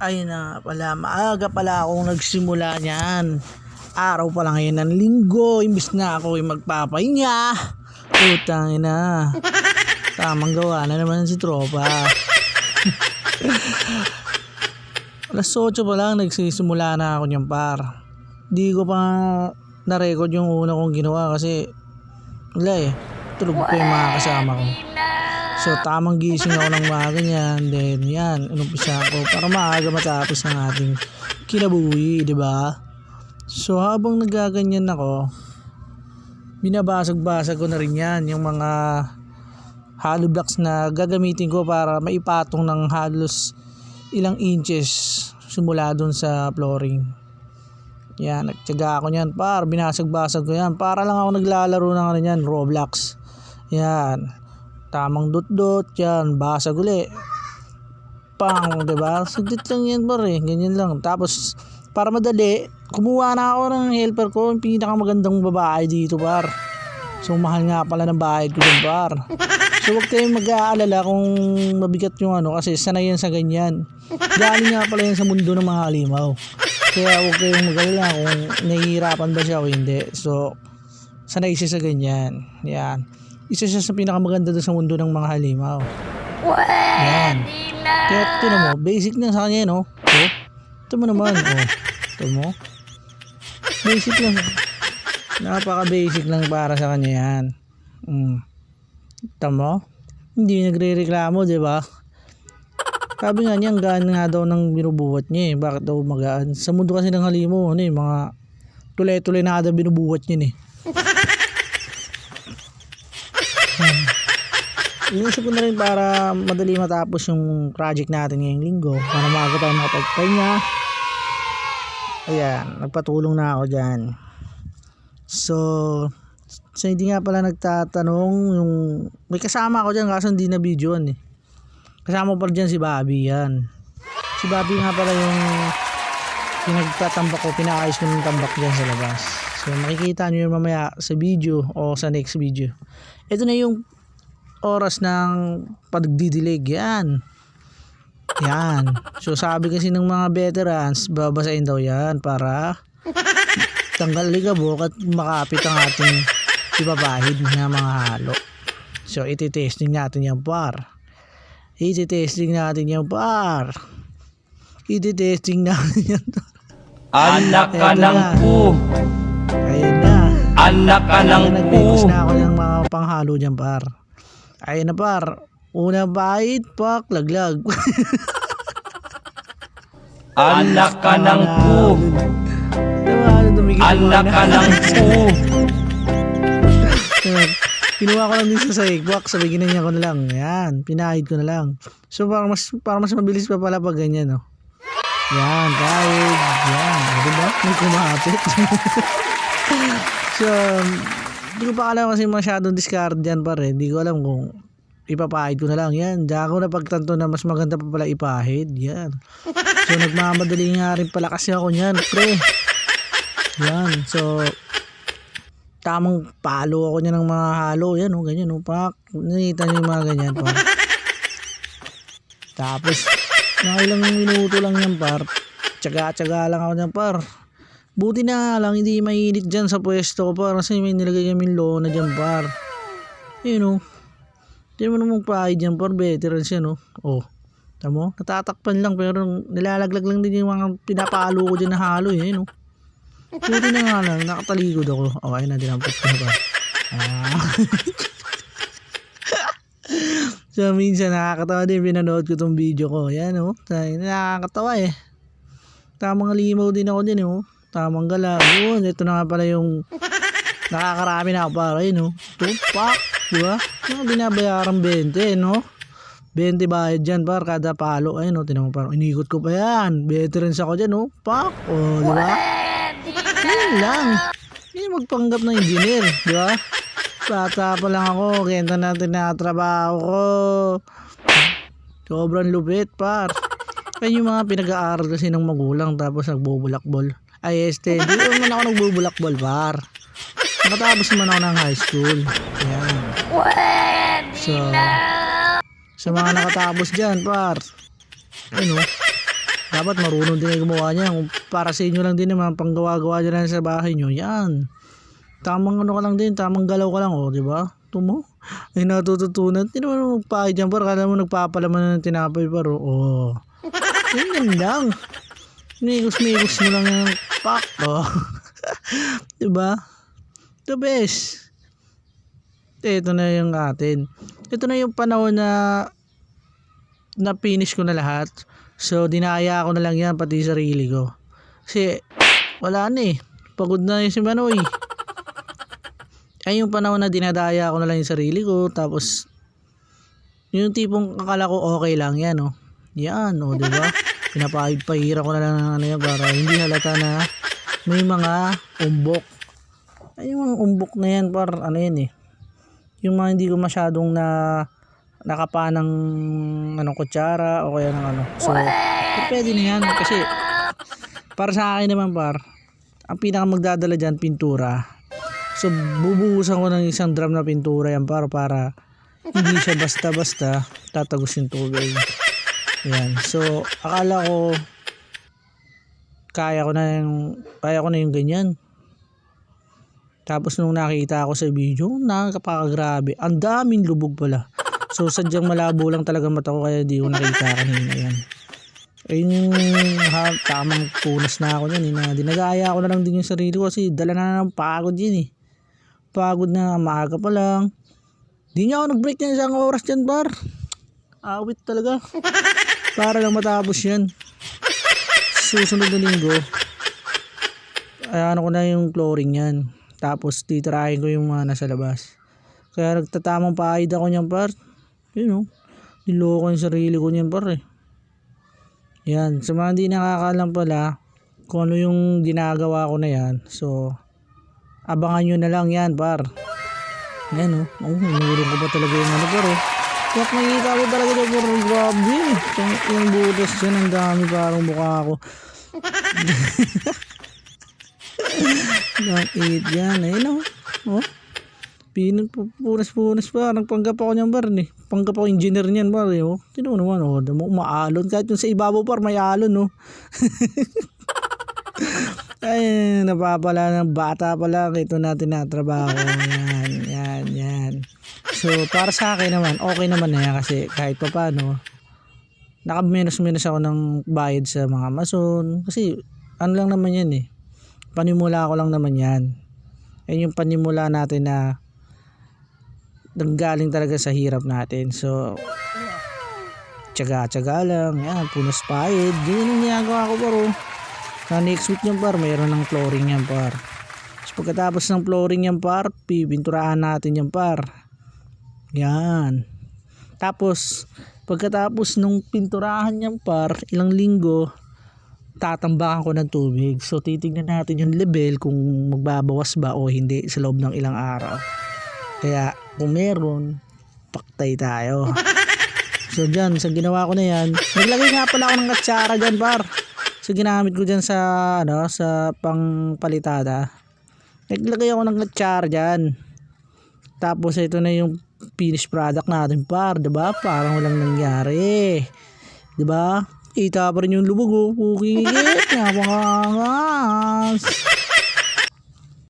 Ayun na nga pala, maaga pala akong nagsimula niyan. Araw pa lang ngayon ng linggo, imbis na ako ay magpapahinga. Putang ina. Tamang gawa na naman si tropa. Alas 8 pa lang nagsisimula na ako niyan par. Di ko pa na-record yung una kong ginawa kasi wala eh. Tulog ko yung mga kasama ko. So tamang gising ako ng maaga niyan. Then yan, inumpisa ko para maaga matapos ang ating kinabuhi, di ba? So habang nagaganyan ako, binabasag-basag ko na rin yan yung mga hollow blocks na gagamitin ko para maipatong ng halos ilang inches simula dun sa flooring. Yan, nagtiyaga ako niyan par, binasag-basag ko yan para lang ako naglalaro ng ano yan, Roblox. Yan, tamang dot-dot yan, basag uli. Pang, diba? Saglit lang yan par eh, ganyan lang. Tapos para madali, kumuha na ako ng helper ko, yung pinakamagandang babae dito par. So mahal nga pala ng bayad ko dun par. So huwag kayong mag-aalala kung mabigat yung ano kasi sanay yan sa ganyan. Galing nga pala yan sa mundo ng mga halimaw. Kaya huwag kayong mag-alala kung nahihirapan ba siya o hindi. So sanay siya sa ganyan. Yan. Isa siya sa pinakamaganda doon sa mundo ng mga halimaw. Yan. Kaya tinan mo, basic na sa kanya no. Oh, ito mo naman. Oh, ito mo. Basic lang. Napaka-basic lang para sa kanya yan. Tama? Hindi nagre-reklamo, di ba? Sabi nga niya, ang gaan nga daw ng binubuhat niya eh. Bakit daw magaan? Sa mundo kasi ng halimaw, ano eh, mga tuloy-tuloy na kada binubuhat niya eh. Inisip ko na rin para madali matapos yung project natin ngayong linggo. Para maaga tayo makapagpahinga. Ayan, nagpatulong na ako dyan. So hindi nga pala nagtatanong yung may kasama ako dyan kaso hindi na videoan eh. Kasama pa dyan si Bobby yan. Si Bobby nga pala yung pinagtatambak ko, pinaayos ko ng tambak dyan sa labas. So makikita nyo yun mamaya sa video o sa next video. Ito na yung oras ng pagdidilig yan. Yan. So sabi kasi ng mga veterans, babasahin daw yan para tanggal ligabok at makapit ang ating ibabahid na mga halo. So iti-testing natin yan par. Iti-testing natin yan par. Iti-testing natin yan. Anak ka ng po. Ayun na. Anak ka ng po. Nag-mix na ako ng mga panghalo dyan par. Ayun na par. Una bahid, pak, laglag. Anak ka ng po. Anak ka ng po. Pinuha ko lang din sa sahigwak, sabi ginanya ko na lang. Yan, pinahid ko na lang. So para mas mabilis pa pala pag ganyan, no. Yan, kahit yan, diba? May kumapit. So hindi ko pa alam kasi masyadong discard yan pare. Hindi ko alam kung ipapahid ko na lang. Yan, diyan ko na pagtanto na mas maganda pa pala ipahid. Yan. So nagmamadali nga rin pala kasi ako niyan, pre. Yan, so tamang palo ako niya ng mga halo. Yan o, ganyan o, pak. Nakita niyo yung mga ganyan par. Tapos nakailang minuto lang yan par. Tsaga-tsaga lang ako niyan par. Buti na lang hindi mainit dyan sa pwesto ko par. Kasi may nilagay kami lona dyan par. Yun o. Hindi mo namang pahid dyan par. Veteran siya no. O, tamo, natatakpan lang pero nilalaglag lang din yung mga pinapalo ko dyan na halo eh no. Buti na nga lang, nakataligod ako. O, ayun na, dinampot ko na ba. So, minsan nakakatawa din, pinanood ko tong video ko. Yan, o. Nakakatawa eh. Tamang limaw din ako din, o. Tamang gala. Yun, ito na nga pala yung nakakarami na ako para, yun, o. Tupak, diba? Yung binabayarang 20, no? 20 bayad dyan, par, kada palo. Ayun, o, tinamang parang, inikot ko pa yan. Veterans ako dyan, o. Pak, o, diba? Yan lang. Yan magpanggap ng engineer, di ba? Bata pa lang ako, kaya natin nakatrabaho ko. Sobrang lupit, par. Kaya yung mga pinag-aaral kasi ng magulang tapos nagbubulakbol. Ay, di naman ako nagbubulakbol, par. Nakatapos naman ako ng high school. Yan. So, sa mga nakatapos dyan, par. Ano? dapat marunong din kayo gumawa niyan. Kung para sa inyo lang din naman, panggawa-gawa nyo lang sa bahay nyo, yan. Tamang ano ka lang din, tamang galaw ka lang, di ba? Tumo, ay natututunan. Hindi naman magpahid dyan, par. Kala mo nagpapalaman ng tinapay, par. Yan lang. Migos-migos mo lang yung pak, di ba? The best. Ito na yung atin. Ito na yung panahon na finish ko na lahat. So dinaya ko na lang yan pati sarili ko. Kasi wala na eh. Pagod na yung si Manoy. Ay yung panahon na dinadaya ko na lang yung sarili ko. Tapos yung tipong akala ko okay lang yan, oh. Yan, oh, di ba? Pinapahira ko na lang ng ano yan para hindi halata na may mga umbok. Ay yung mga umbok na yan, par ano yan eh. Yung mga hindi ko masyadong nakapa ng anong kutsara o kaya ng ano. So, pwede na yan kasi para sa akin naman, par, ang pinaka magdadala dyan, pintura. So, bubuhusan ko ng isang drum na pintura yan para hindi siya basta-basta tatagos yung tubig. Yan. So, akala ko kaya ko na yung ganyan. Tapos nung nakita ako sa video, nakakagrabe. Ang daming lubog pala. So sadyang malabo lang talaga mata ko kaya di ko nakita kanina yan. Ayun yung tamang punas na ako yan. Dinagaya ko na lang din yung sarili ko kasi dala na ng pagod yun eh. Pagod na, maaga pa lang. Di nga ako nag-break na isang oras dyan, par. Awit talaga. Para lang matapos yan. Susunod na linggo, ano ko na yung flooring yan. Tapos titirahin ko yung mga nasa labas. Kaya nagtatamang paahid ako niyan, par. Yun, oh. Niloko yung sarili ko niyan, par eh. Yan. Sa mga hindi nakakalam pala kung ano yung ginagawa ko na yan. So abangan nyo na lang yan, par. Yan, oh. Nahulog ko pa talaga yung ano, par, oh. Kaya nakikita ko talaga ito, par. Grabe. Yung butas dyan, ang dami parang mukha ko. Nakit yan, ayun, oh. Punas pa. Nagpanggap ako niyan, par, eh. Panggap ako engineer niyan, par, eh, oh. Tino naman, oh. Maalon. Kahit yung sa ibabaw, par, may alon, oh. Ay, napapala ng bata pala. Ito natin na trabaho. Yan. So, para sa akin naman, okay naman na yan kasi kahit pa paano, naka-minus ako ng bayad sa mga mason. Kasi, ano lang naman yan eh. Panimula ko lang naman yan. Yan yung panimula natin na nanggaling talaga sa hirap natin. So, tsaga-tsaga lang. Yan, punas pahid. Ganyan yung ginagawa ko, paro. Na next week yan, par, mayroon ng flooring yan, par. So, pagkatapos ng flooring yan, par, pipinturahan natin yan, par. Yan. Tapos, pagkatapos nung pinturahan yan, par, ilang linggo, tatambakan ko ng tubig. So, titignan natin yung level kung magbabawas ba o hindi sa loob ng ilang araw. Kaya, kung meron, paktay tayo. So, dyan, sa ginawa ko na yan, naglagay nga pala ako ng katsara dyan, par. So ginamit ko dyan sa sa pangpalitada. Naglagay ako ng kutsara dyan. Tapos ito na yung finished product natin, par, 'di ba? Parang walang nangyari. 'Di ba? Kita pa rin yung lubog, oh. Pukikit, napakangas.